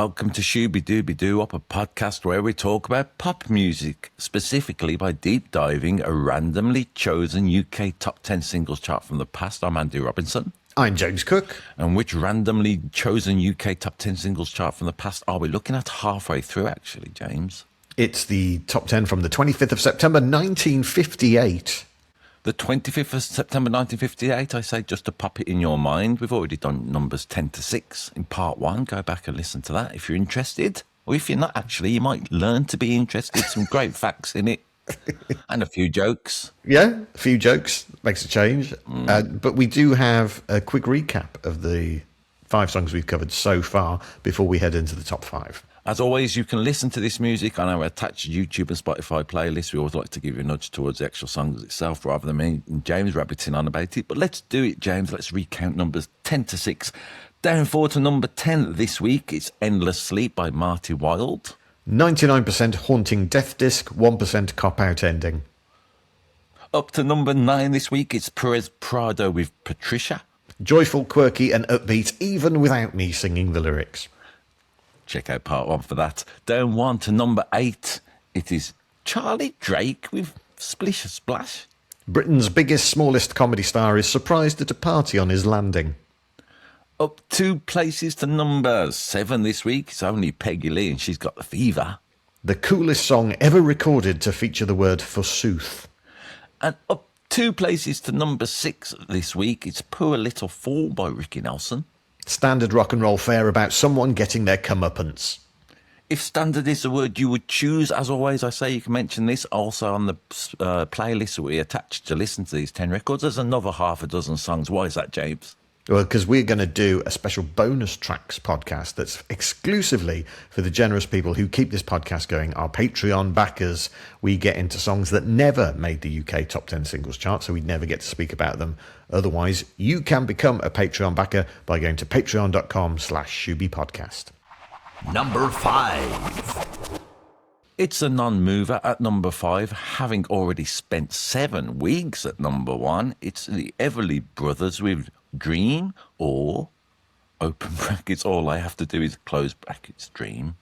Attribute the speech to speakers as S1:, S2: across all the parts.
S1: welcome to Shooby Dooby Doo Up, a podcast where we talk about pop music, specifically by deep diving a randomly chosen UK top 10 singles chart from the past. I'm Andy Robinson.
S2: I'm James Cook.
S1: And which randomly chosen UK top 10 singles chart from the past are we looking at halfway through, actually, James?
S2: It's the top 10 from the 25th of September, 1958.
S1: The 25th of September 1958, I say, just to pop it in your mind. We've already done numbers 10 to 6 in part 1. Go back and listen to that if you're interested. Or if you're not, actually, you might learn to be interested. Some great facts in it. And a few jokes.
S2: Yeah, a few jokes. Makes a change. But we do have a quick recap of the 5 songs we've covered so far before we head into the top 5.
S1: As always, you can listen to this music on our attached YouTube and Spotify playlist. We always like to give you a nudge towards the actual songs itself rather than me and James rabbiting on about it. But let's do it, James. Let's recount numbers 10 to 6. Down forward to number 10 this week. It's Endless Sleep by Marty Wilde.
S2: 99% haunting death disc, 1% cop-out ending.
S1: Up to number 9 this week. It's Perez Prado with Patricia.
S2: Joyful, quirky and upbeat, even without me singing the lyrics.
S1: Check out part 1 for that. Down 1 to number 8. It is Charlie Drake with Splish Splash.
S2: Britain's biggest, smallest comedy star is surprised at a party on his landing.
S1: Up 2 places to number 7 this week. It's only Peggy Lee and She's Got the Fever.
S2: The coolest song ever recorded to feature the word forsooth.
S1: And up 2 places to number 6 this week. It's Poor Little Fool by Ricky Nelson.
S2: Standard rock and roll fare about someone getting their comeuppance.
S1: If standard is the word you would choose, as always, I say you can mention this also on the playlist that we attached to listen to these 10 records. There's another half a dozen songs. Why is that, James?
S2: Well, because we're going to do a special bonus tracks podcast that's exclusively for the generous people who keep this podcast going, our Patreon backers. We get into songs that never made the UK top 10 singles chart, so we never get to speak about them. Otherwise, you can become a Patreon backer by going to patreon.com/ShubiPodcast.
S3: Number 5.
S1: It's a non-mover at number 5, having already spent 7 weeks at number 1. It's the Everly Brothers with Dream, or open brackets, all I have to do is close brackets, Dream.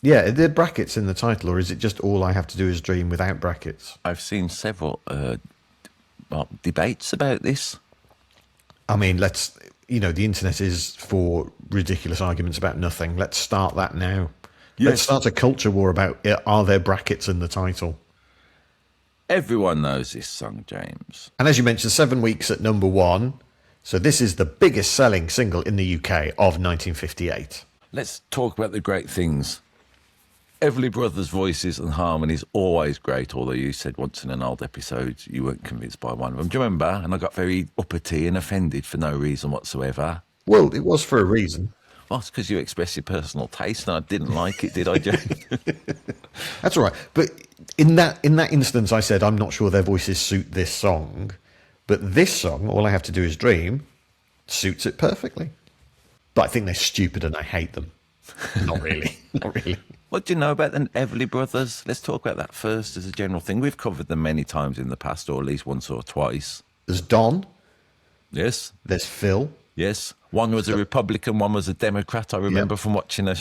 S2: Yeah, are there brackets in the title, or is it just all I have to do is dream without brackets?
S1: I've seen several debates about this.
S2: I mean, the internet is for ridiculous arguments about nothing. Let's start that now.
S1: Yes.
S2: Let's start a culture war about, are there brackets in the title?
S1: Everyone knows this song, James.
S2: And as you mentioned, 7 weeks at number 1. So this is the biggest selling single in the UK of 1958.
S1: Let's talk about the great things. Everly Brothers' voices and harmonies always great, although you said once in an old episode you weren't convinced by one of them. Do you remember? And I got very uppity and offended for no reason whatsoever.
S2: Well, it was for a reason.
S1: Well, it's because you expressed your personal taste and I didn't like it, did I, James?
S2: That's all right. But in that instance, I said, I'm not sure their voices suit this song. But this song, All I Have to Do Is Dream, suits it perfectly. But I think they're stupid and I hate them. Not really. Not really.
S1: What do you know about the Everly Brothers? Let's talk about that first as a general thing. We've covered them many times in the past, or at least once or twice.
S2: There's Don.
S1: Yes.
S2: There's Phil.
S1: Yes. One was a Republican, one was a Democrat. I remember from watching a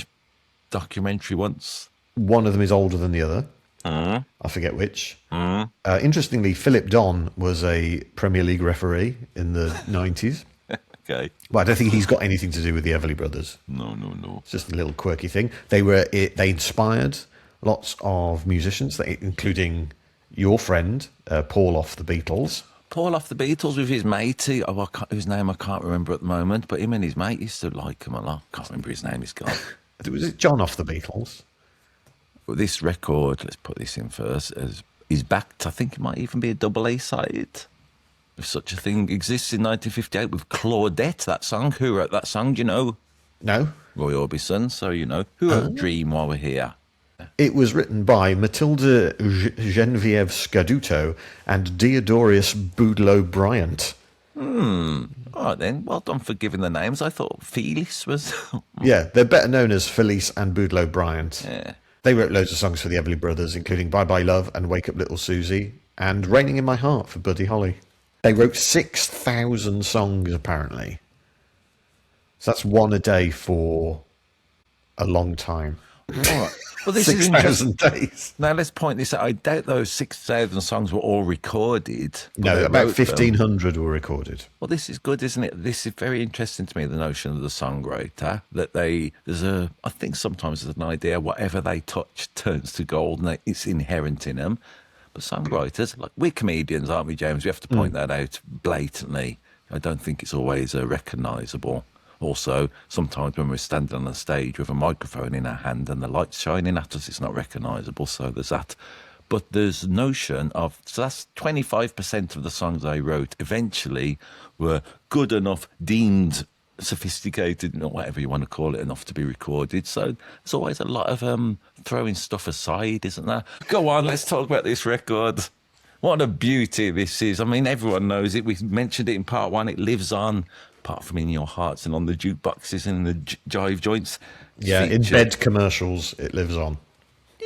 S1: documentary once.
S2: One of them is older than the other. I forget which. Interestingly, Philip Don was a Premier League referee in the 90s.
S1: Okay.
S2: Well, I don't think he's got anything to do with the Everly Brothers.
S1: No.
S2: It's just a little quirky thing. They inspired lots of musicians, including your friend, Paul off the Beatles.
S1: Paul off the Beatles with his matey, whose name I can't remember at the moment, but him and his mate used to like him a lot. Can't remember his name, he's gone.
S2: Was it John off the Beatles?
S1: Well, this record, let's put this in first, is backed. I think it might even be a double A-side. If such a thing exists in 1958 with Claudette, that song. Who wrote that song, do you know?
S2: No.
S1: Roy Orbison, so you know. Who wrote Dream while we're here?
S2: It was written by Matilda Genevieve Scaduto and Diodorus Boudleau Bryant.
S1: All right then. Well done for giving the names. I thought Felice was...
S2: Yeah, they're better known as Felice and Boudleau Bryant.
S1: Yeah.
S2: They wrote loads of songs for the Everly Brothers, including Bye Bye Love and Wake Up Little Susie and Raining in My Heart for Buddy Holly. They wrote 6,000 songs, apparently. So that's one a day for a long time.
S1: All right. Well, this is
S2: 6,000 days.
S1: Now, let's point this out. I doubt those 6,000 songs were all recorded.
S2: No,
S1: they
S2: about
S1: wrote them.
S2: 1,500 were recorded.
S1: Well, this is good, isn't it? This is very interesting to me, the notion of the songwriter, that I think sometimes there's an idea whatever they touch turns to gold and it's inherent in them. But songwriters, like we're comedians, aren't we, James? We have to point that out blatantly. I don't think it's always recognisable. Also, sometimes when we're standing on a stage with a microphone in our hand and the light's shining at us, it's not recognisable. So there's that. But there's notion of, so that's 25% of the songs I wrote eventually were good enough, deemed sophisticated, or whatever you want to call it, enough to be recorded. So there's always a lot of throwing stuff aside, isn't there? Go on, let's talk about this record. What a beauty this is. I mean, everyone knows it. We mentioned it in part one. It lives on, apart from in your hearts and on the jukeboxes and the jive joints.
S2: Yeah, in bed commercials, it lives on.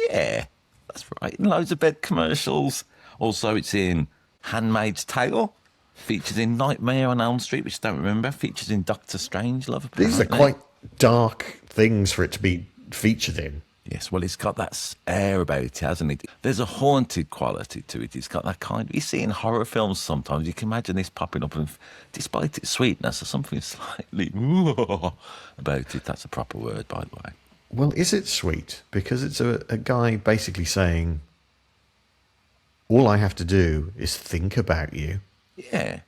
S1: Yeah, that's right. And loads of bed commercials. Also, it's in Handmaid's Tale. Features in Nightmare on Elm Street, which I don't remember. Features in Doctor Strange. Love
S2: These are quite dark things for it to be featured in.
S1: Yes, well, it's got that air about it, hasn't it? There's a haunted quality to it. It's got that kind of... You see in horror films sometimes, you can imagine this popping up and despite its sweetness, there's something slightly about it. That's a proper word, by the way.
S2: Well, is it sweet? Because it's a guy basically saying, all I have to do is think about you.
S1: Yeah.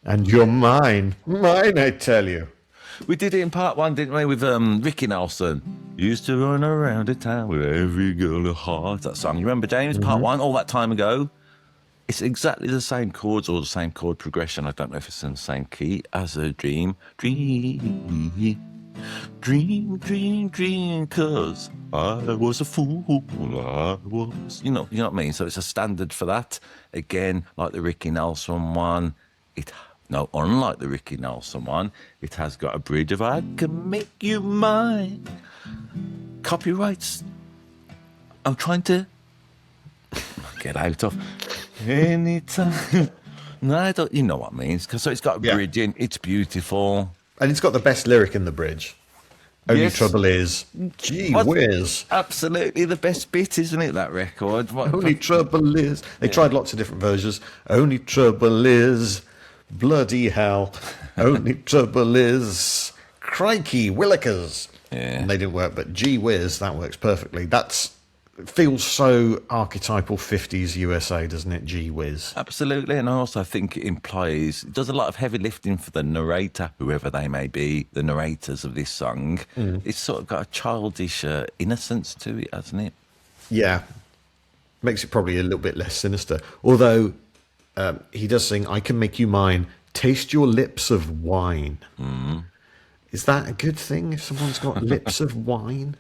S2: And you're mine. Mine, I tell you.
S1: We did it in part one, didn't we, with Ricky Nelson. Used to run around the town with every girl a heart. That song. You remember, James? Part one, all that time ago. It's exactly the same chords or the same chord progression. I don't know if it's in the same key as a dream. Dream, dream, dream, dream, 'cause I was a fool. I was... You know what I mean? So it's a standard for that. Again, like the Ricky Nelson one, unlike the Ricky Nelson one, it has got a bridge of I can make you mine. Copyrights. I'm trying to get out of anytime. No, I don't. You know what I mean? So it's got a bridge in. It's beautiful,
S2: and it's got the best lyric in the bridge. Only trouble is, gee whiz.
S1: Absolutely the best bit, isn't it, that record?
S2: Only trouble is... They tried lots of different versions. Only trouble is... Bloody hell. Only trouble is... Crikey, willikers.
S1: Yeah.
S2: And they didn't work, but gee whiz, that works perfectly. It feels so archetypal 50s USA, doesn't it? Gee whiz.
S1: Absolutely, and I also think it does a lot of heavy lifting for the narrator, whoever they may be, the narrators of this song. It's sort of got a childish innocence to it, hasn't it?
S2: Yeah. Makes it probably a little bit less sinister. Although he does sing, I can make you mine, taste your lips of wine. Is that a good thing if someone's got lips of wine?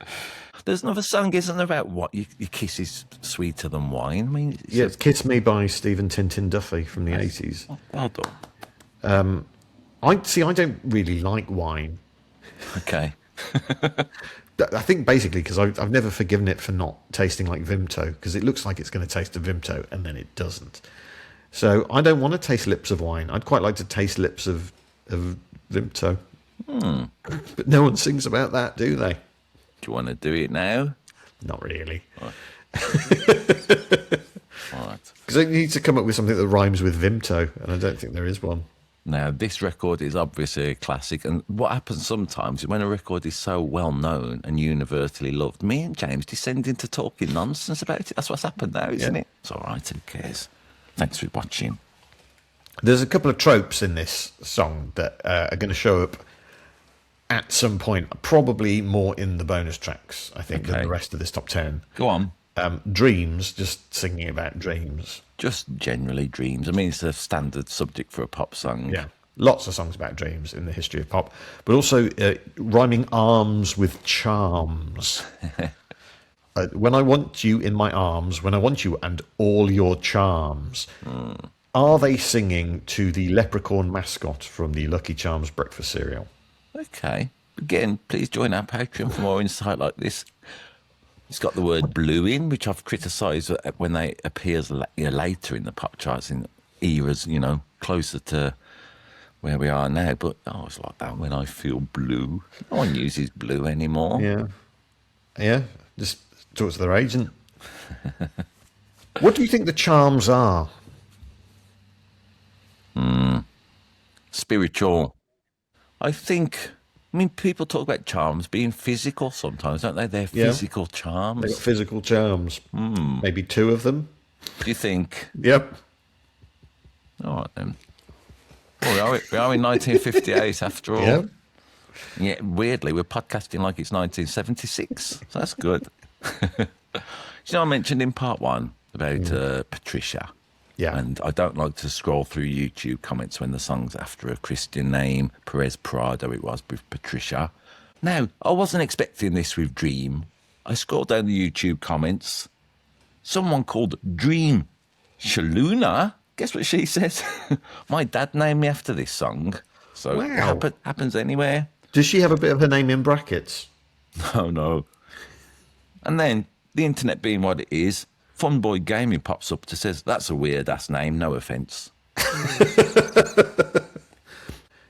S1: There's another song, isn't there, about what your kiss is sweeter than wine? I mean,
S2: it's Kiss Me by Stephen Tintin Duffy from the 80s.
S1: Well done.
S2: I don't really like wine.
S1: Okay.
S2: I think basically because I've never forgiven it for not tasting like Vimto, because it looks like it's going to taste of Vimto and then it doesn't. So I don't want to taste lips of wine. I'd quite like to taste lips of Vimto. But no one sings about that, do they?
S1: Do you want to do it now?
S2: Not really.
S1: All right.
S2: Because I need to come up with something that rhymes with Vimto, and I don't think there is one.
S1: Now, this record is obviously a classic, and what happens sometimes is when a record is so well known and universally loved, me and James descend into talking nonsense about it. That's what's happened now, isn't it? It's all right, who cares? Thanks for watching.
S2: There's a couple of tropes in this song that are going to show up at some point, probably more in the bonus tracks, I think, than the rest of this top 10.
S1: Go on.
S2: Dreams, just singing about dreams.
S1: Just generally dreams. I mean, it's a standard subject for a pop song.
S2: Yeah, lots of songs about dreams in the history of pop, but also rhyming arms with charms. When I want you in my arms, when I want you and all your charms. Are they singing to the leprechaun mascot from the Lucky Charms breakfast cereal?
S1: Okay. Again, please join our Patreon for more insight like this. It's got the word blue in, which I've criticised when they appears later in the pop charts in eras, closer to where we are now. But it's like that when I feel blue. No one uses blue anymore.
S2: Yeah. Yeah, just talk to their agent. What do you think the charms are?
S1: Spiritual. I think. I mean, people talk about charms being physical sometimes, don't they? They're
S2: Yeah.
S1: physical
S2: They've
S1: charms.
S2: got physical charms. Maybe two of them.
S1: Do you think?
S2: Yep.
S1: All right then. Well, we are in 1958 after all.
S2: Yeah.
S1: Yeah, weirdly, we're podcasting like it's 1976. So that's good. You know, I mentioned in part one about Patricia.
S2: Yeah.
S1: And I don't like to scroll through YouTube comments when the song's after a Christian name. Perez Prado, it was with Patricia. Now, I wasn't expecting this with Dream. I scrolled down the YouTube comments. Someone called Dream Shaluna. Guess what she says? My dad named me after this song. So
S2: Wow.
S1: it happens anywhere.
S2: Does she have a bit of her name in brackets?
S1: Oh, no. And then, the internet being what it is, Funboy Gaming pops up to says, that's a weird-ass name, no offence.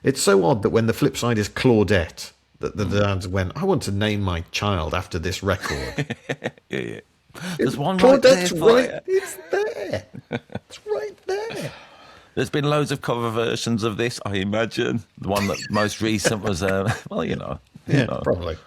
S2: It's so odd that when the flip side is Claudette, that the dads went, I want to name my child after this record.
S1: Yeah. There's one right there
S2: Claudette's
S1: for
S2: right.
S1: you.
S2: It's there. It's right there.
S1: There's been loads of cover versions of this, I imagine. The one that most recent was, well, you know.
S2: Probably.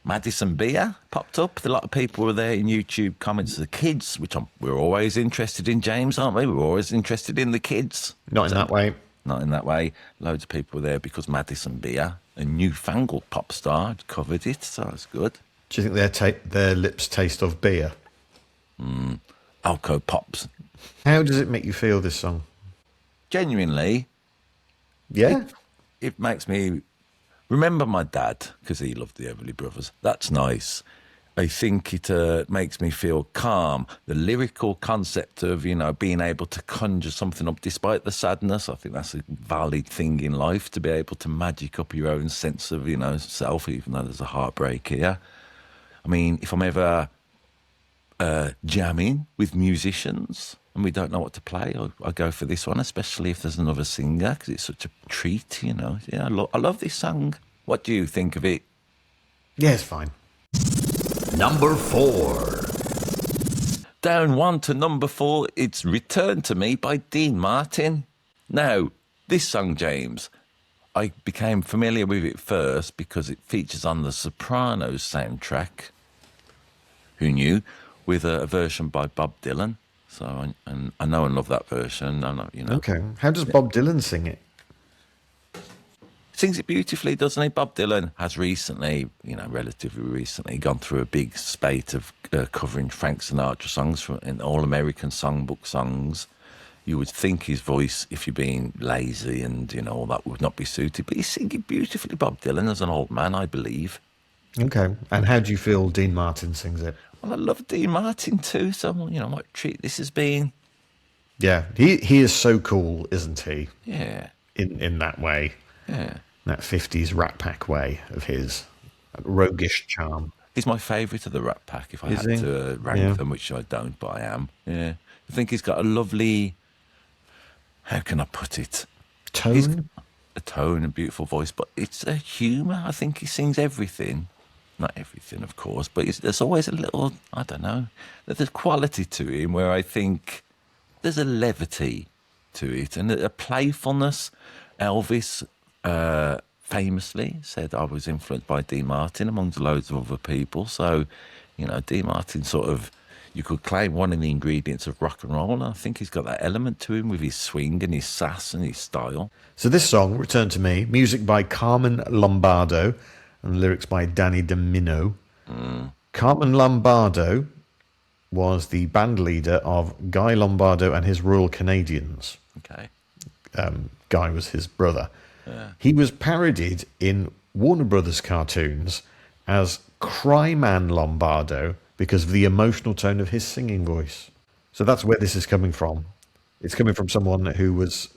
S1: Madison Beer popped up. A lot of people were there in YouTube comments. The kids, which we're always interested in, James, aren't we? We're always interested in the kids.
S2: Not in that way.
S1: Not in that way. Loads of people were there because Madison Beer, a newfangled pop star, had covered it, so it's good.
S2: Do you think their lips taste of beer?
S1: Alco Pops.
S2: How does it make you feel, this song?
S1: Genuinely,
S2: Yeah?
S1: it makes me remember my dad, because he loved the Everly Brothers. That's nice. I think it makes me feel calm. The lyrical concept of, you know, being able to conjure something up despite the sadness, I think that's a valid thing in life, to be able to magic up your own sense of, you know, self, even though there's a heartbreak here. I mean, if I'm ever jamming with musicians and we don't know what to play, I go for this one, especially if there's another singer, because it's such a treat, you know. Yeah, I love this song. What do you think of it?
S2: Yeah, it's fine.
S3: Number 4.
S1: Down one to number 4, it's Return to Me by Dean Martin. Now, this song, James, I became familiar with it first because it features on the Sopranos soundtrack. Who knew? With a version by Bob Dylan. So I know and love that version. I know, you know.
S2: Okay. How does Bob Dylan sing it?
S1: Sings it beautifully, doesn't he? Bob Dylan has recently, you know, relatively recently, gone through a big spate of covering Frank Sinatra songs in all-American songbook songs. You would think his voice, if you're being lazy and, you know, all that, would not be suited. But he's singing beautifully, Bob Dylan, as an old man, I believe.
S2: Okay. And how do you feel Dean Martin sings it?
S1: Well, I love Dean Martin too, so, you know, I might treat this as being...
S2: Yeah. He is so cool, isn't he?
S1: Yeah.
S2: In that way.
S1: Yeah.
S2: That 50s Rat Pack way of his. That roguish charm.
S1: He's my favourite of the Rat Pack, if I
S2: Is
S1: had
S2: he?
S1: to rank
S2: Yeah.
S1: them, which I don't, but I am. Yeah. I think he's got a lovely... How can I put it? He's
S2: Tone?
S1: a tone, a beautiful voice, but it's a humour. I think he sings everything. Not everything, of course, but there's always a little, I don't know, there's a quality to him where I think there's a levity to it and a playfulness. Elvis famously said, I was influenced by Dean Martin amongst loads of other people. So, you know, Dean Martin sort of, you could claim one of the ingredients of rock and roll. And I think he's got that element to him with his swing and his sass and his style.
S2: So this song, Return to Me, music by Carmen Lombardo and lyrics by Danny DeMino. Carmen Lombardo was the band leader of Guy Lombardo and his Royal Canadians.
S1: Okay.
S2: Guy was his brother. He was parodied in Warner Brothers cartoons as Cryman Lombardo because of the emotional tone of his singing voice. So that's where this is coming from. It's coming from someone who was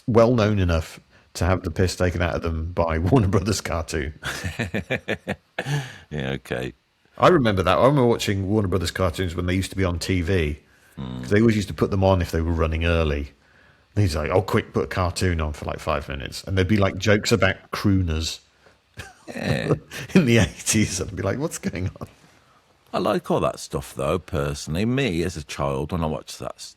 S2: well known enough to have the piss taken out of them by Warner Brothers cartoon.
S1: Yeah, okay.
S2: I remember that. I remember watching Warner Brothers cartoons when they used to be on TV. Because they always used to put them on if they were running early. And he's like, oh, quick, put a cartoon on for like 5 minutes. And there'd be like jokes about crooners
S1: Yeah.
S2: in the 80s. I'd be like, what's going on?
S1: I like all that stuff, though, personally. Me, as a child, when I watched that,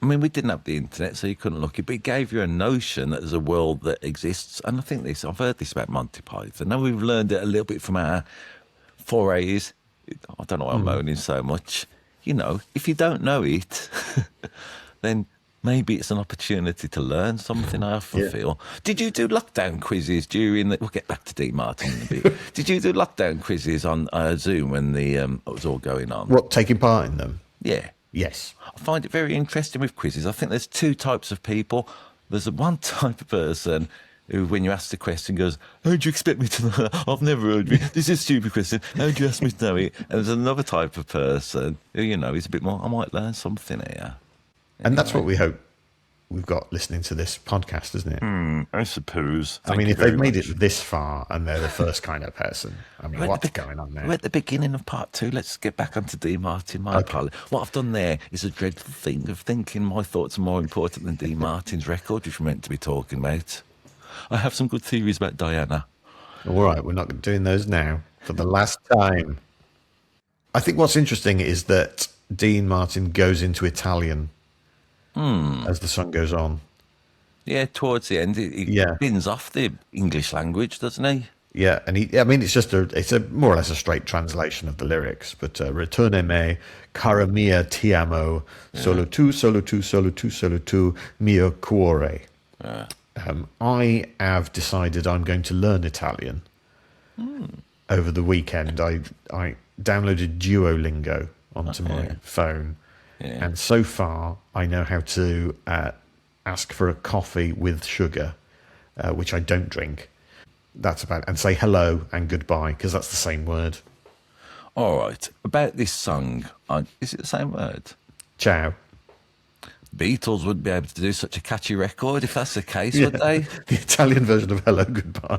S1: I mean, we didn't have the internet, so you couldn't look it, but it gave you a notion that there's a world that exists. And I think I've heard this about Monty Python. Now we've learned it a little bit from our forays. I don't know why I'm moaning so much. You know, if you don't know it, then maybe it's an opportunity to learn something, I often feel. Did you do lockdown quizzes during we'll get back to Dean Martin in a bit. Did you do lockdown quizzes on Zoom when it was all going on?
S2: What, taking part in them?
S1: Yeah.
S2: Yes.
S1: I find it very interesting with quizzes. I think there's two types of people. There's one type of person who, when you ask the question, goes, how do you expect me to know that? I've never heard of it. This is a stupid question. How do you ask me to know it? And there's another type of person who, you know, is a bit more, I might learn something here.
S2: And that's what we hope we've got listening to this podcast, isn't it?
S1: I suppose.
S2: I mean, if they've made it this far and they're the first kind of person, I mean, what's going on there?
S1: We're at the beginning of part 2. Let's get back onto Dean Martin. My apologies. What I've done there is a dreadful thing of thinking my thoughts are more important than Dean Martin's record, which we're meant to be talking about. I have some good theories about Diana.
S2: All right, we're not doing those now for the last time. I think what's interesting is that Dean Martin goes into Italian as the song goes on.
S1: Yeah, towards the end, he spins off the English language, doesn't he?
S2: Yeah, and it's a more or less a straight translation of the lyrics, but Ritorne me, cara mia ti amo, solo tu, solo tu, solo tu, solo tu, mio cuore. I have decided I'm going to learn Italian. Over the weekend, I downloaded Duolingo onto my phone, and so far I know how to ask for a coffee with sugar, which I don't drink. That's about, and say hello and goodbye, because that's the same word.
S1: All right. About this song, is it the same word?
S2: Ciao.
S1: Beatles wouldn't be able to do such a catchy record if that's the case, would they?
S2: The Italian version of hello, goodbye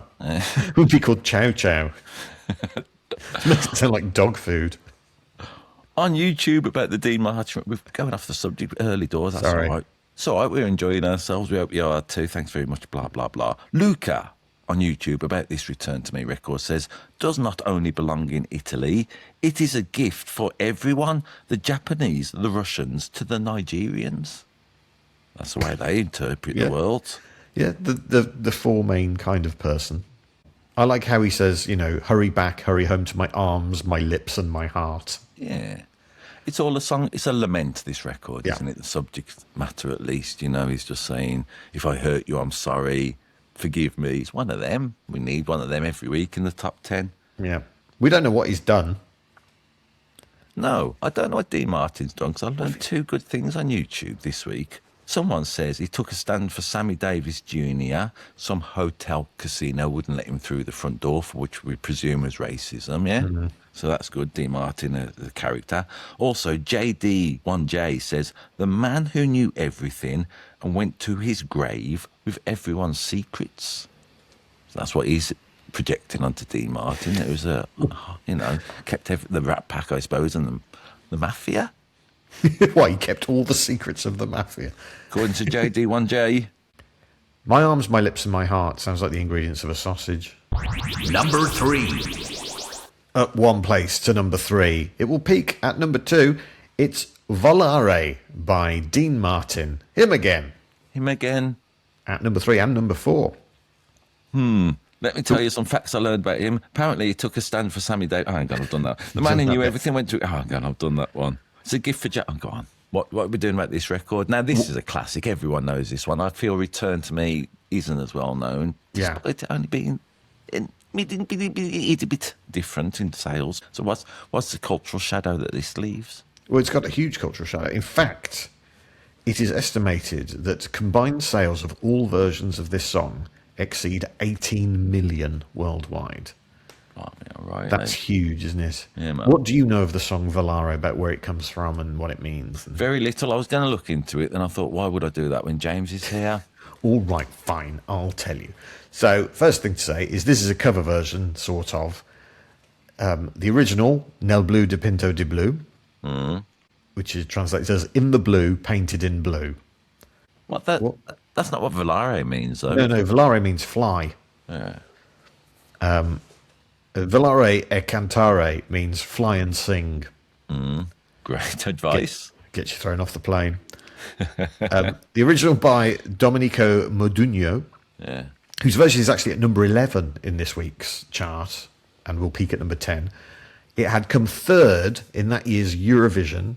S2: would be called ciao ciao. It makes it sound like dog food.
S1: On YouTube, about the Dean Martin, we're going off the subject early doors. That's
S2: Sorry.
S1: all right. It's all right. We're enjoying ourselves. We hope you are too. Thanks very much. Blah, blah, blah. Luca on YouTube about this Return to Me record says, does not only belong in Italy, it is a gift for everyone, the Japanese, the Russians, to the Nigerians. That's the way they interpret the world.
S2: Yeah, the four main kind of person. I like how he says, you know, hurry back, hurry home to my arms, my lips and my heart.
S1: Yeah. It's all a song. It's a lament, this record, isn't it? The subject matter, at least. You know, he's just saying, if I hurt you, I'm sorry. Forgive me. It's one of them. We need one of them every week in the top 10.
S2: Yeah. We don't know what he's done.
S1: No, I don't know what Dean Martin's done, because I learned two good things on YouTube this week. Someone says he took a stand for Sammy Davis Jr. Some hotel casino wouldn't let him through the front door, for which we presume was racism, yeah? Mm-hmm. So that's good, Dean Martin, the character. Also, JD1J says, the man who knew everything and went to his grave with everyone's secrets. So that's what he's projecting onto Dean Martin. It was, kept the Rat Pack, I suppose, and the Mafia.
S2: What, he kept all the secrets of the Mafia?
S1: According to JD1J.
S2: My arms, my lips and my heart sounds like the ingredients of a sausage.
S3: Number 3.
S2: Up one place to number 3. It will peak at number 2. It's Volare by Dean Martin. Him again.
S1: Him again.
S2: At number 3 and number 4.
S1: Let me tell you some facts I learned about him. Apparently, he took a stand for Sammy Davis. Oh, hang on, I've done that. The man who knew everything went to... Oh, hang on, I've done that one. It's a gift for Jack. Oh, go on. What are we doing about this record? Now, this is a classic. Everyone knows this one. I feel Return to Me isn't as well known.
S2: Yeah.
S1: It's only being a bit different in sales. So what's the cultural shadow that this leaves?
S2: Well, it's got a huge cultural shadow. In fact, it is estimated that combined sales of all versions of this song exceed 18 million worldwide.
S1: Oh, yeah, right.
S2: That's huge, isn't it?
S1: Yeah, man.
S2: What do you know of the song Volare, about where it comes from and what it means?
S1: Very little. I was going to look into it, and I thought, why would I do that when James is here?
S2: All right, fine, I'll tell you. So, first thing to say is this is a cover version, sort of. The original, Nel Blu de Pinto di Blu, which is translated as in the blue, painted in blue.
S1: That's not what Volare means, though.
S2: No, Volare means fly.
S1: Yeah.
S2: Volare e cantare means fly and sing.
S1: Great advice.
S2: Gets you thrown off the plane. The original by Domenico Modugno,
S1: Yeah.
S2: whose version is actually at number 11 in this week's chart and will peak at number 10. It had come third in that year's Eurovision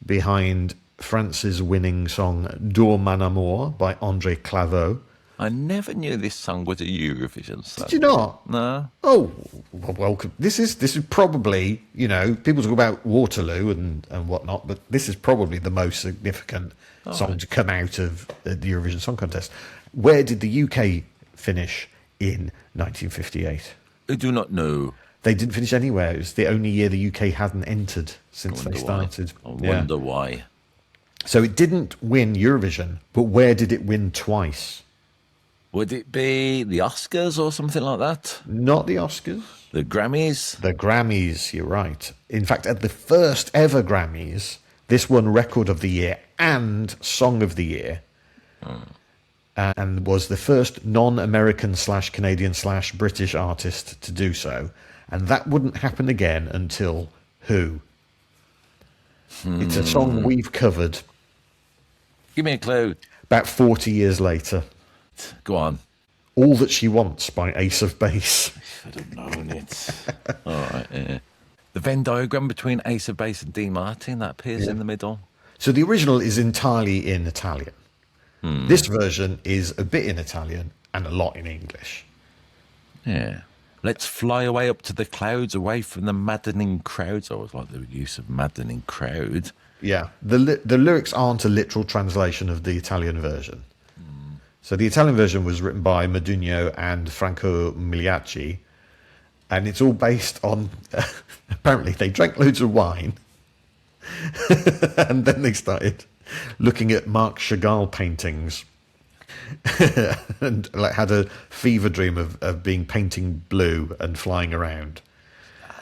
S2: behind France's winning song D'Or Mon Amour by André Claveau.
S1: I never knew this song was a Eurovision song.
S2: Did you not?
S1: No.
S2: Oh, well, this is probably, people talk about Waterloo and whatnot, but this is probably the most significant song to come out of the Eurovision Song Contest. Where did the UK finish in 1958?
S1: I do not know.
S2: They didn't finish anywhere. It was the only year the UK hadn't entered since they started.
S1: I wonder why.
S2: So it didn't win Eurovision, but where did it win twice?
S1: Would it be the Oscars or something like that?
S2: Not the Oscars.
S1: The Grammys?
S2: The Grammys, you're right. In fact, at the first ever Grammys, this won Record of the Year and Song of the Year. And was the first non-American/Canadian/British artist to do so. And that wouldn't happen again until who? It's a song we've covered
S1: Give me a clue.
S2: about 40 years later.
S1: Go on.
S2: All That She Wants by Ace of Base.
S1: Should have known it. All right, yeah. The Venn diagram between Ace of Base and Dean Martin, that appears in the middle.
S2: So the original is entirely in Italian. This version is a bit in Italian and a lot in English.
S1: Yeah. Let's fly away up to the clouds, away from the maddening crowds. I always like the use of maddening crowd.
S2: Yeah, the lyrics aren't a literal translation of the Italian version. So the Italian version was written by Modugno and Franco Migliacci, and it's all based on, apparently they drank loads of wine, and then they started looking at Marc Chagall paintings, and had a fever dream of being painting blue and flying around.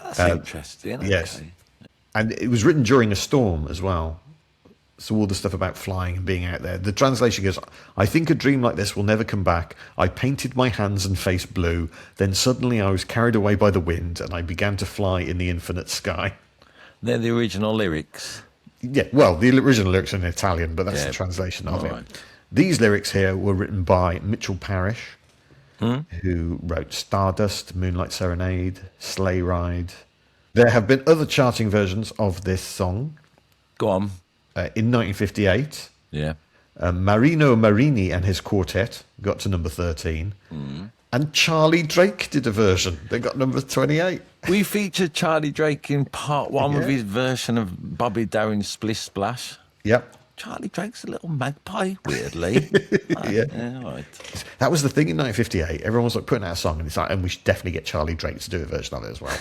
S1: That's interesting.
S2: Yes.
S1: Okay.
S2: And it was written during a storm as well. So all the stuff about flying and being out there. The translation goes, I think a dream like this will never come back. I painted my hands and face blue. Then suddenly I was carried away by the wind and I began to fly in the infinite sky.
S1: They're the original lyrics.
S2: Yeah, well, the original lyrics are in Italian, but that's the translation of
S1: Right.
S2: it. These lyrics here were written by Mitchell Parish, who wrote Stardust, Moonlight Serenade, Sleigh Ride. There have been other charting versions of this song.
S1: Go on.
S2: In 1958,
S1: Yeah.
S2: Marino Marini and his quartet got to number 13. And Charlie Drake did a version. They got number 28.
S1: We featured Charlie Drake in part one of his version of Bobby Darin's Splish Splash.
S2: Yep.
S1: Charlie Drake's a little magpie, weirdly.
S2: Yeah.
S1: All right.
S2: That was the thing in 1958. Everyone was like putting out a song, and it's like, and we should definitely get Charlie Drake to do a version of it as well.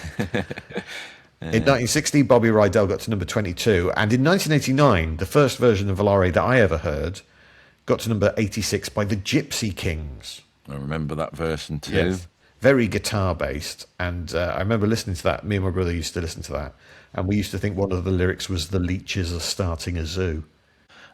S2: In 1960, Bobby Rydell got to number 22. And in 1989, the first version of Volare that I ever heard got to number 86 by the Gypsy Kings.
S1: I remember that version too.
S2: Very guitar-based. And I remember listening to that. Me and my brother used to listen to that. And we used to think one of the lyrics was the leeches are starting a zoo.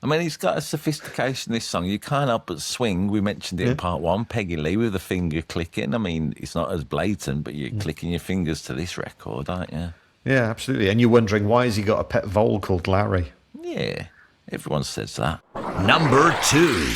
S1: I mean, he's got a sophistication, this song. You can't help but swing. We mentioned it in part one. Peggy Lee with the finger clicking. I mean, it's not as blatant, but you're clicking your fingers to this record, aren't you?
S2: Yeah, absolutely. And you're wondering, why has he got a pet vole called Larry?
S1: Yeah, everyone says that.
S3: Number 2.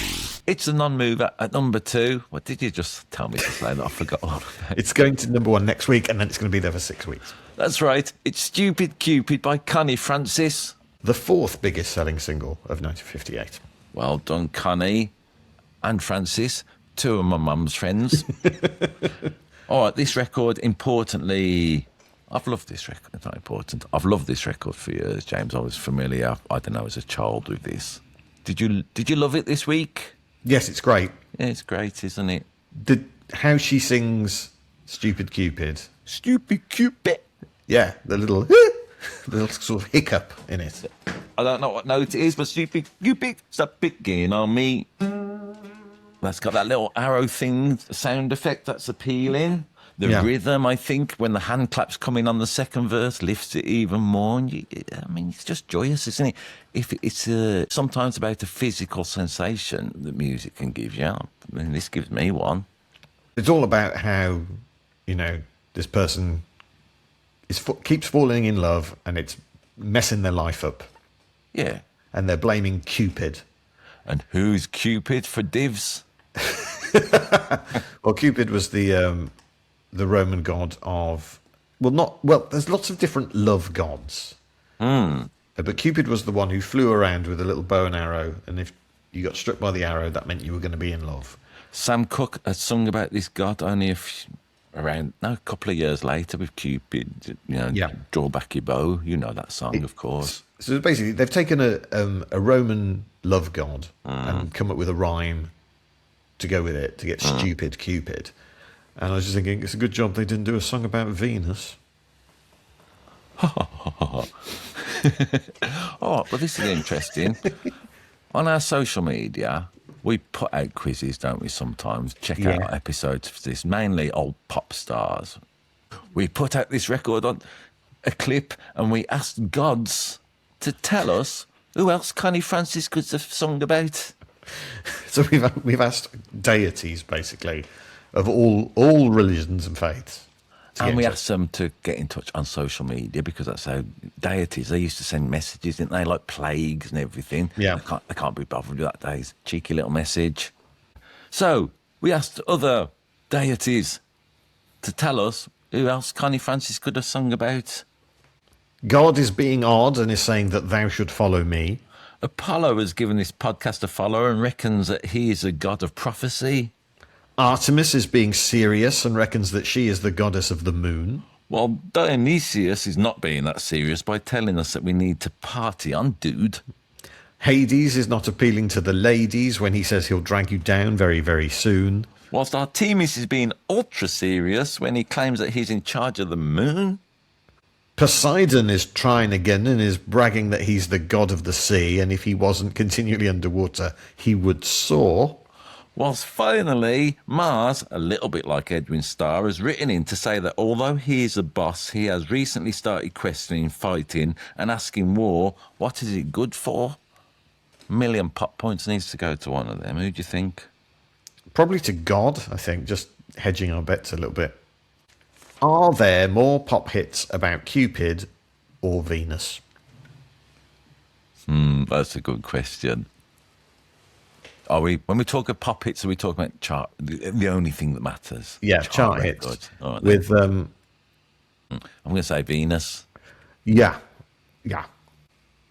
S1: It's a non-mover at number 2. What did you just tell me to say that I forgot all about?
S2: It's going to number 1 next week, and then it's going to be there for 6 weeks.
S1: That's right. It's Stupid Cupid by Connie Francis.
S2: The 4th biggest selling single of 1958.
S1: Well done, Connie and Francis, 2 of my mum's friends. All right, this record, importantly, I've loved this record. It's not important. I've loved this record for years, James. I was familiar, I don't know, as a child with this. Did you love it this week?
S2: Yes, it's great.
S1: Yeah, it's great, isn't it?
S2: How she sings Stupid Cupid.
S1: Stupid Cupid.
S2: Yeah, the little sort of hiccup in it.
S1: I don't know what note it is, but Stupid Cupid, stop picking on me. That's got that little arrow thing, sound effect that's appealing. The rhythm, I think, when the hand claps come in on the second verse, lifts it even more. And it's just joyous, isn't it? If it's sometimes about a physical sensation that music can give you. I mean, this gives me one.
S2: It's all about how, this person keeps falling in love, and it's messing their life up.
S1: Yeah.
S2: And they're blaming Cupid.
S1: And who's Cupid for divs?
S2: Well, Cupid was the Roman god of... Well, there's lots of different love gods. But Cupid was the one who flew around with a little bow and arrow, and if you got struck by the arrow, that meant you were going to be in love.
S1: Sam Cooke has sung about this god only a couple of years later with Cupid. Draw back your bow. You know that song, of course.
S2: So basically, they've taken a Roman love god and come up with a rhyme to go with it to get stupid Cupid. And I was just thinking, it's a good job they didn't do a song about Venus.
S1: Oh, well, this is interesting. On our social media, we put out quizzes, don't we, sometimes? Check out episodes of this, mainly old pop stars. We put out this record on a clip and we asked gods to tell us who else Connie Francis could have sung about.
S2: So we've asked deities, basically, of all religions and faiths.
S1: And we asked them to get in touch on social media, because that's how deities, they used to send messages, didn't they, like plagues and everything.
S2: Yeah.
S1: They can't be bothered with that days. Cheeky little message. So we asked other deities to tell us who else Connie Francis could have sung about.
S2: God is being odd and is saying that thou should follow me.
S1: Apollo has given this podcast a follow and reckons that he is a god of prophecy.
S2: Artemis is being serious and reckons that she is the goddess of the moon.
S1: Well, Dionysius is not being that serious by telling us that we need to party on, dude.
S2: Hades is not appealing to the ladies when he says he'll drag you down very, very soon.
S1: Whilst Artemis is being ultra serious when he claims that he's in charge of the moon.
S2: Poseidon is trying again and is bragging that he's the god of the sea, and if he wasn't continually underwater, he would soar.
S1: Whilst finally, Mars, a little bit like Edwin Starr, has written in to say that although he is a boss, he has recently started questioning fighting and asking war, what is it good for? A million pop points needs to go to one of them. Who do you think?
S2: Probably to God, I think, just hedging our bets a little bit. Are there more pop hits about Cupid or Venus?
S1: That's a good question. Are we, when we talk of pop hits, are we talking about chart? The only thing that matters.
S2: Yeah, chart hits.
S1: Right,
S2: with
S1: I'm going to say Venus.
S2: Yeah.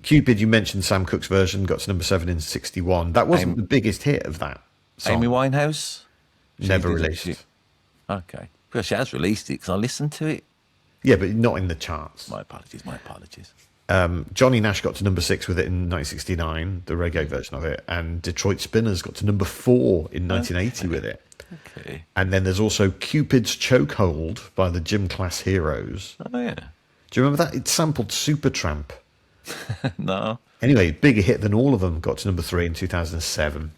S2: Cupid, you mentioned Sam Cooke's version, got to number 7 in 61. That wasn't the biggest hit of that song.
S1: Amy Winehouse?
S2: Never released.
S1: Okay. Well, she has released it because I listened to it.
S2: Yeah, but not in the charts.
S1: My apologies.
S2: Johnny Nash got to number 6 with it in 1969, the reggae version of it, and Detroit Spinners got to number 4 in 1980 with it.
S1: Okay.
S2: And then there's also Cupid's Chokehold by the Gym Class Heroes.
S1: Oh, yeah.
S2: Do you remember that? It sampled Supertramp.
S1: No.
S2: Anyway, bigger hit than all of them, got to number 3 in 2007.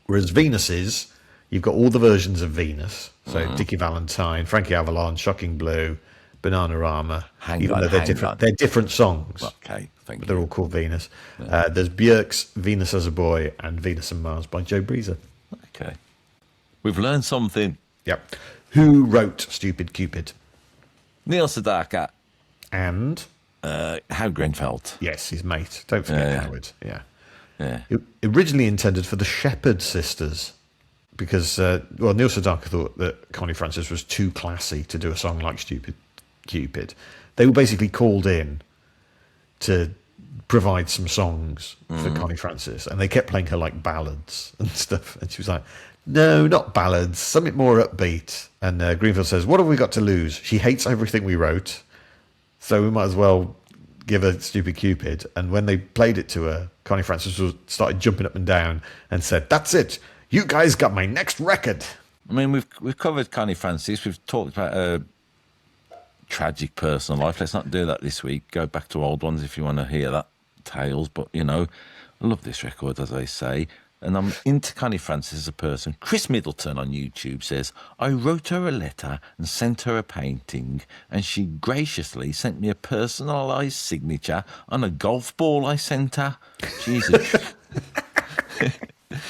S2: Whereas Venus's, you've got all the versions of Venus. So Dickie Valentine, Frankie Avalon, Shocking Blue, Bananarama. Even though they're different songs.
S1: Okay, thank you.
S2: They're all called Venus. There's Björk's Venus as a Boy and Venus and Mars by Joe Breezer.
S1: Okay. We've learned something.
S2: Yep. Who wrote Stupid Cupid?
S1: Neil Sedaka.
S2: And?
S1: Howard Grenfell.
S2: Yes, his mate. Don't forget Howard. Yeah.
S1: Yeah.
S2: Originally intended for the Shepherd sisters. Because, Neil Sedaka thought that Connie Francis was too classy to do a song like Stupid Cupid. They were basically called in to provide some songs for Connie Francis, and they kept playing her like ballads and stuff, and she was like, no, not ballads, something more upbeat. And Greenfield says, what have we got to lose? She hates everything we wrote, so we might as well give her Stupid Cupid. And when they played it to her, Connie Francis started jumping up and down and said, that's it, you guys got my next record.
S1: I mean, we've covered Connie Francis. We've talked about her tragic personal life. Let's not do that this week. Go back to old ones if you want to hear that tales. But, I love this record, as I say. And I'm into Connie Francis as a person. Chris Middleton on YouTube says, I wrote her a letter and sent her a painting, and she graciously sent me a personalised signature on a golf ball I sent her. Jesus.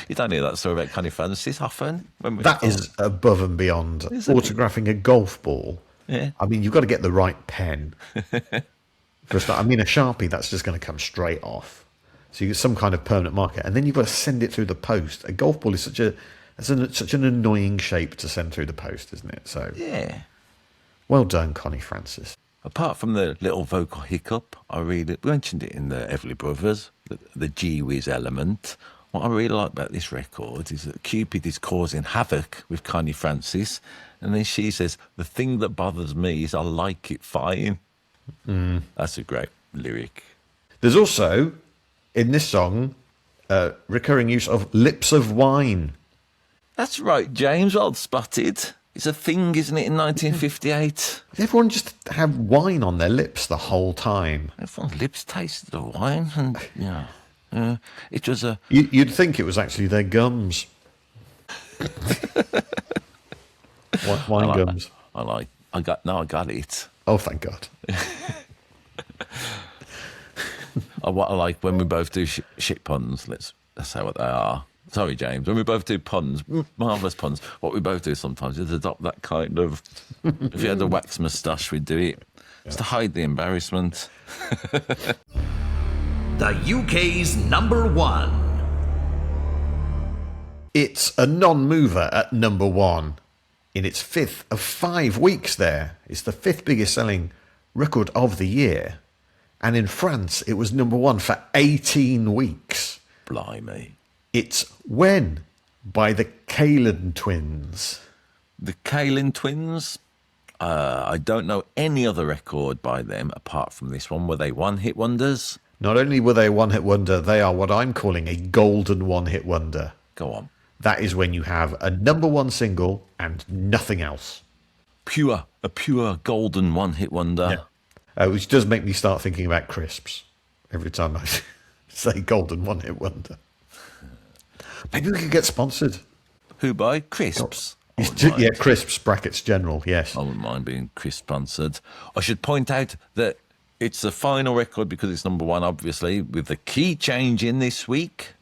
S1: You don't hear that story about Connie Francis often.
S2: That is above and beyond. Autographing a golf ball.
S1: Yeah.
S2: I mean, you've got to get the right pen. For a start, I mean, a Sharpie, that's just going to come straight off. So you get some kind of permanent marker, and then you've got to send it through the post. A golf ball is such an annoying shape to send through the post, isn't it? So
S1: Yeah.
S2: well done, Connie Francis.
S1: Apart from the little vocal hiccup, we mentioned it in the Everly Brothers, the Gee Whiz element. What I really like about this record is that Cupid is causing havoc with Connie Francis, and then she says, "The thing that bothers me is I like it fine." That's a great lyric.
S2: There's also, in this song, recurring use of lips of wine.
S1: That's right, James. Well spotted. It's a thing, isn't it, in 1958?
S2: Everyone just had wine on their lips the whole time.
S1: Everyone's lips tasted the wine, and it was a...
S2: You'd think it was actually their gums. Wine gums.
S1: I got it.
S2: Oh, thank God.
S1: What I like when we both do shit puns, let's say what they are. Sorry, James. When we both do puns, marvellous puns, what we both do sometimes is adopt that kind of... If you had a wax moustache, we'd do it. Just to hide the embarrassment.
S3: The UK's number 1.
S2: It's a non-mover at number 1. In its 5th of 5 weeks there. It's the 5th biggest selling record of the year. And in France, it was number 1 for 18 weeks.
S1: Blimey.
S2: It's When by the Kalin Twins.
S1: The Kalin Twins, I don't know any other record by them apart from this one. Were they one-hit wonders?
S2: Not only were they a one-hit wonder, they are what I'm calling a golden one-hit wonder.
S1: Go on.
S2: That is when you have a number 1 single and nothing else.
S1: A pure golden one-hit wonder.
S2: Yeah. Which does make me start thinking about crisps every time I say golden one-hit wonder. Maybe we could get sponsored.
S1: Who by? Crisps.
S2: Yeah, Crisps, brackets general, yes.
S1: I wouldn't mind being Crisp sponsored. I should point out that it's the final record because it's number 1, obviously, with the key change in this week.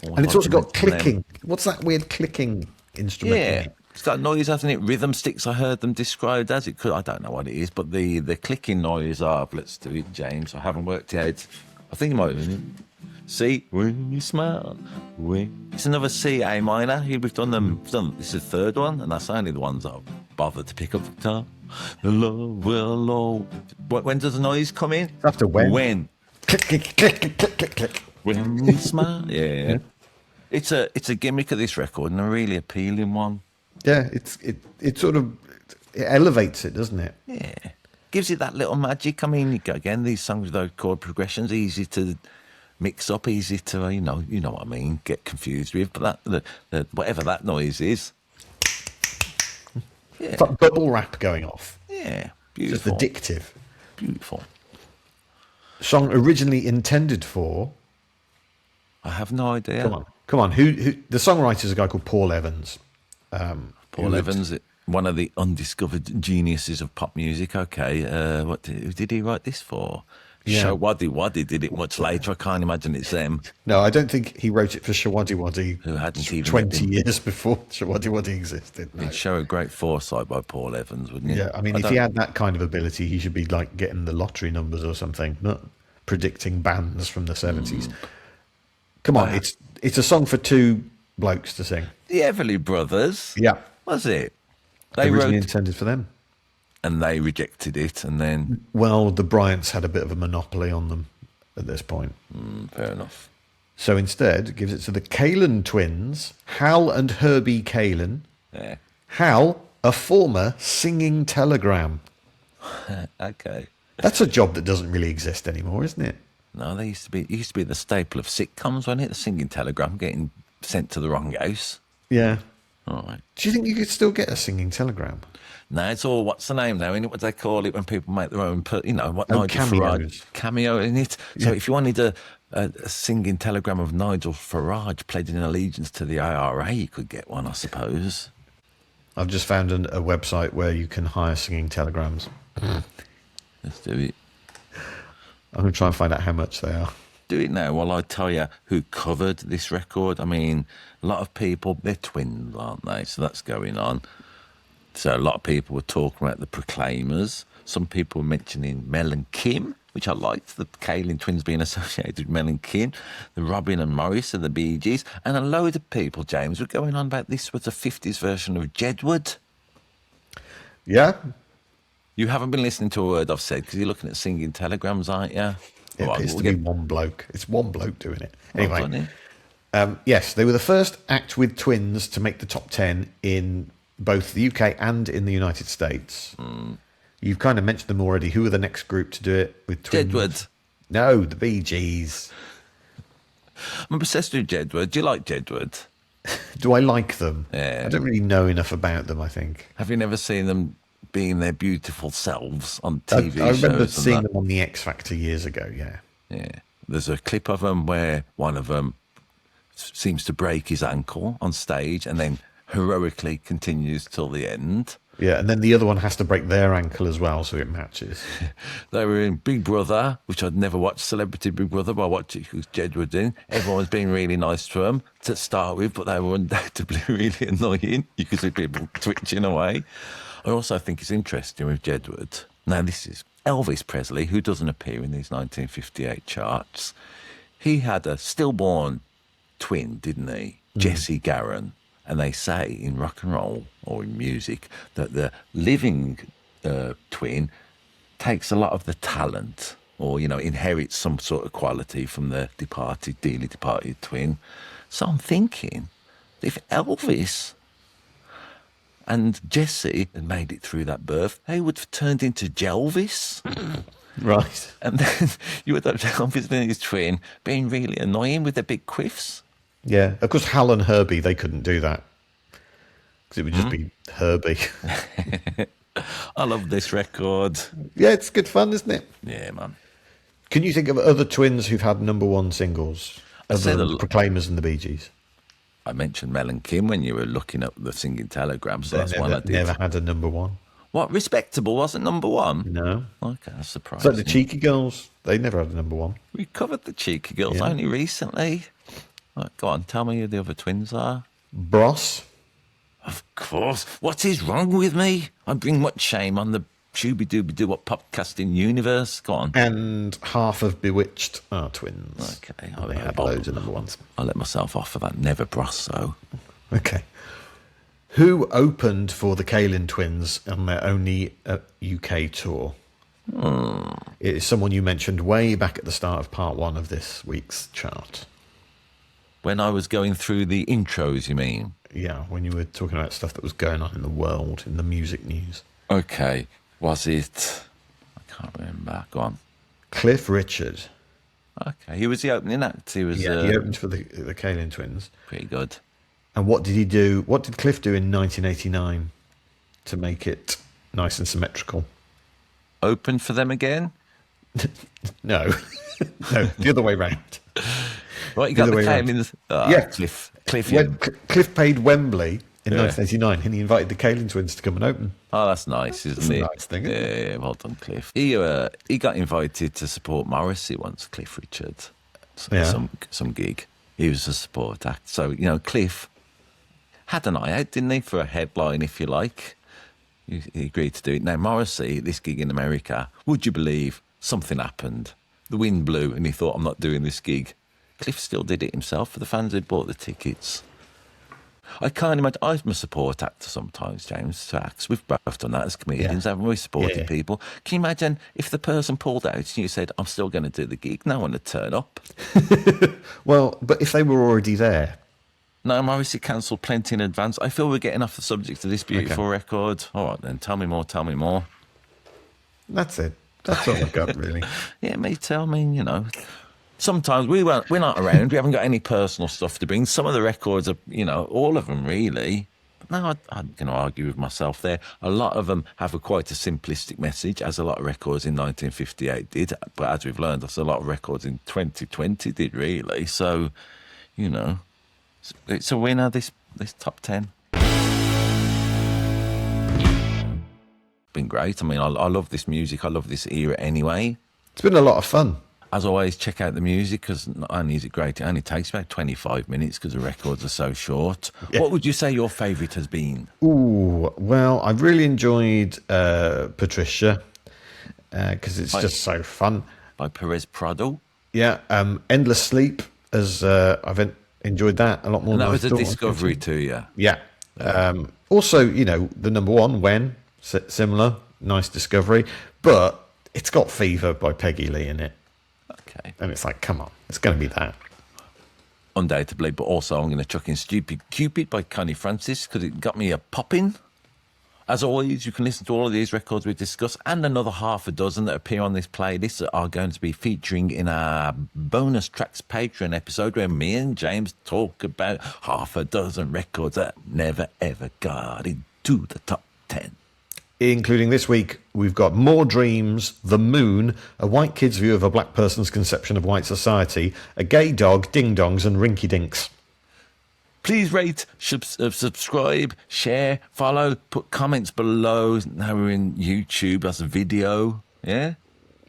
S2: And it's also got clicking. What's that weird clicking instrument?
S1: Yeah. It's got noise, hasn't it? Rhythm sticks, I heard them described as. I don't know what it is, but the clicking noise of, let's do it, James. I haven't worked it out. I think it might have been. See, when you smile, it's another C, A minor. We've done them. This is the 3rd one, and that's only the ones I've bothered to pick up the guitar. The love will all... When does the noise come in?
S2: After when?
S1: When.
S2: Click, click, click, click, click, click, click.
S1: When you smile. Yeah. It's a gimmick of this record, and a really appealing one.
S2: Yeah, it sort of it elevates it, doesn't it?
S1: Yeah. Gives it that little magic. I mean, again, these songs with those chord progressions, easy to... mix up, easy to, you know what I mean, get confused with. But that, whatever that noise is. Yeah.
S2: It's like bubble wrap going off.
S1: Yeah, beautiful.
S2: Just addictive.
S1: Beautiful.
S2: Song originally intended for...
S1: I have no idea.
S2: Come on. Who the songwriter is a guy called Paul Evans.
S1: Paul Evans, one of the undiscovered geniuses of pop music. Okay, who did he write this for?
S2: Yeah.
S1: Shawaddy did it much later. I can't imagine it's them.
S2: No, I don't think he wrote it for Shawaddy
S1: Who hadn't even
S2: 20 years before Shawaddy existed. No.
S1: It'd show a great foresight by Paul Evans, wouldn't it?
S2: Yeah, I mean, if he had that kind of ability, he should be like getting the lottery numbers or something, not predicting bands from the 70s. Come on, it's a song for 2 blokes to sing.
S1: The Everly Brothers.
S2: Yeah.
S1: Was it?
S2: They originally intended for them.
S1: And they rejected it, and then...
S2: Well, the Bryants had a bit of a monopoly on them at this point.
S1: Fair enough.
S2: So instead, gives it to the Kalin twins, Hal and Herbie Kalin.
S1: Yeah.
S2: Hal, a former singing telegram.
S1: Okay.
S2: That's a job that doesn't really exist anymore, isn't it?
S1: No, it used to be the staple of sitcoms, wasn't it? The singing telegram getting sent to the wrong house.
S2: Yeah.
S1: All right.
S2: Do you think you could still get a singing telegram?
S1: No, it's all, what's the name now? What do they call it when people make their own, Nigel
S2: cameos.
S1: Farage cameo in it? So if you wanted a singing telegram of Nigel Farage pledging allegiance to the IRA, you could get one, I suppose.
S2: I've just found a website where you can hire singing telegrams.
S1: Let's do it.
S2: I'm going to try and find out how much they are.
S1: Do it now while I tell you who covered this record. I mean, a lot of people, they're twins, aren't they? So that's going on. So a lot of people were talking about the Proclaimers. Some people were mentioning Mel and Kim, which I liked. The Kaylin twins being associated with Mel and Kim, the Robin and Morris and the Bee Gees, and a load of people, James, were going on about this was a 50s version of Jedward.
S2: Yeah.
S1: You haven't been listening to a word I've said because you're looking at singing telegrams, aren't you?
S2: It appears to be one bloke. It's one bloke doing it. Anyway, yes, they were the first act with twins to make the top 10 in both the UK and in the United States. You've kind of mentioned them already. Who are the next group to do it with twins?
S1: Jedward.
S2: No, the Bee Gees.
S1: I'm obsessed with Jedward. Do you like Jedward?
S2: Do I like them?
S1: Yeah.
S2: I don't really know enough about them, I think.
S1: Have you never seen them being their beautiful selves on TV shows?
S2: I remember
S1: and
S2: seeing
S1: that?
S2: them on the X Factor years ago, yeah.
S1: Yeah. There's a clip of them where one of them seems to break his ankle on stage and then heroically continues till the end.
S2: Yeah, and then the other one has to break their ankle as well, so it matches.
S1: They were in Big Brother, which I'd never watched, Celebrity Big Brother, but I watched it because Jedward in. Everyone was being really nice to them to start with, but they were undoubtedly really annoying. You could see people twitching away. I also think it's interesting with Jedward. Now, this is Elvis Presley, who doesn't appear in these 1958 charts. He had a stillborn twin, didn't he? Jesse Garon. And they say in rock and roll or in music that the living twin takes a lot of the talent or, inherits some sort of quality from the dearly departed twin. So I'm thinking, if Elvis and Jesse had made it through that birth, they would have turned into Jelvis.
S2: Right.
S1: And then you would have Elvis and his twin being really annoying with their big quiffs.
S2: Yeah, of course, Hal and Herbie, they couldn't do that. Because it would just be Herbie.
S1: I love this record.
S2: Yeah, it's good fun, isn't it?
S1: Yeah, man.
S2: Can you think of other twins who've had number one singles? Other than Proclaimers and the Bee Gees?
S1: I mentioned Mel and Kim when you were looking up the singing telegrams. So that's one I did.
S2: Never had a number one.
S1: What, Respectable wasn't number one?
S2: No.
S1: Okay, that's surprising.
S2: So the Cheeky Girls, they never had a number one.
S1: We covered the Cheeky Girls only recently. Right, go on, tell me who the other twins are.
S2: Bros.
S1: Of course. What is wrong with me? I bring much shame on the shooby-dooby-doo podcasting universe. Go on.
S2: And half of Bewitched are twins.
S1: Okay.
S2: They had loads of number ones.
S1: I'll let myself off for that. Never Bros, though.
S2: Okay. Who opened for the Kaylin twins on their only UK tour? It is someone you mentioned way back at the start of part one of this week's chart.
S1: When I was going through the intros, you mean?
S2: Yeah, when you were talking about stuff that was going on in the world, in the music news.
S1: Okay. Was it... I can't remember. Go on.
S2: Cliff Richard.
S1: Okay. He was the opening act. He was...
S2: He opened for the Kaylin twins.
S1: Pretty good.
S2: And what did he do? What did Cliff do in 1989 to make it nice and symmetrical?
S1: Open for them again?
S2: No. No, the other way round.
S1: Right, you got the Kaylin...
S2: yeah.
S1: Cliff.
S2: Cliff paid Wembley in 1989 and he invited the Kaylin twins to come and open.
S1: Oh, that's nice, isn't it?
S2: That's a nice thing, isn't it?
S1: Yeah, well done, Cliff. He got invited to support Morrissey once, Cliff Richard. Some gig. He was a support act. So, Cliff had an eye out, didn't he, for a headline, if you like. He agreed to do it. Now, Morrissey, this gig in America, would you believe something happened? The wind blew and he thought, I'm not doing this gig. Cliff still did it himself for the fans who'd bought the tickets. I can't imagine. I'm a support actor sometimes, James, to acts. We've both done that as comedians, haven't we? Supported people. Can you imagine if the person pulled out and you said, I'm still going to do the gig? No one would turn up.
S2: Well, but if they were already there.
S1: No, Morrissey cancelled plenty in advance. I feel we're getting off the subject of this beautiful record. All right, then. Tell me more.
S2: That's it. That's all I've got, really.
S1: Yeah, me too. I mean, sometimes we're not around. We haven't got any personal stuff to bring. Some of the records are, all of them really. But no, I'm going to argue with myself there. A lot of them have quite a simplistic message, as a lot of records in 1958 did. But as we've learned, a lot of records in 2020 did really. So, it's a winner, this top 10. Been great. I mean, I love this music. I love this era anyway.
S2: It's been a lot of fun.
S1: As always, check out the music because not only is it great, it only takes about 25 minutes because the records are so short. Yeah. What would you say your favourite has been?
S2: Ooh, well, I've really enjoyed Patricia because it's just so fun.
S1: by Perez Prado.
S2: Yeah, Endless Sleep, as I've enjoyed that a lot more
S1: And
S2: than
S1: that
S2: I
S1: was a
S2: thought I
S1: discovery
S2: could.
S1: too, yeah.
S2: Yeah. Also, the number one, When, similar, nice discovery. But it's got Fever by Peggy Lee in it.
S1: Okay.
S2: And it's like, come on, it's going to be that.
S1: Undoubtedly, but also I'm going to chuck in Stupid Cupid by Connie Francis because it got me a popping. As always, you can listen to all of these records we discussed and another half a dozen that appear on this playlist that are going to be featuring in our bonus tracks Patreon episode where me and James talk about half a dozen records that never ever got into the top 10.
S2: Including this week, we've got More Dreams, The Moon, a white kid's view of a black person's conception of white society, A Gay Dog, Ding Dongs and Rinky Dinks.
S1: Please rate, subscribe, share, follow, put comments below. Now we're in YouTube as a video. Yeah?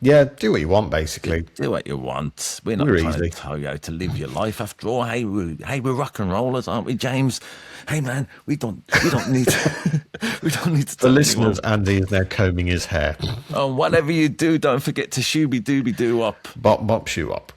S2: Yeah, do what you want, basically.
S1: Do what you want. We're not
S2: We're
S1: trying
S2: easy.
S1: to tell you how to live your life after all. Hey, we're rock and rollers, aren't we, James? Hey, man, we don't need we don't need to
S2: For
S1: tell
S2: listeners,
S1: anyone.
S2: Andy is now combing his hair.
S1: Oh, whatever you do, don't forget to shooby dooby doo up.
S2: Bop, bop, shoe up.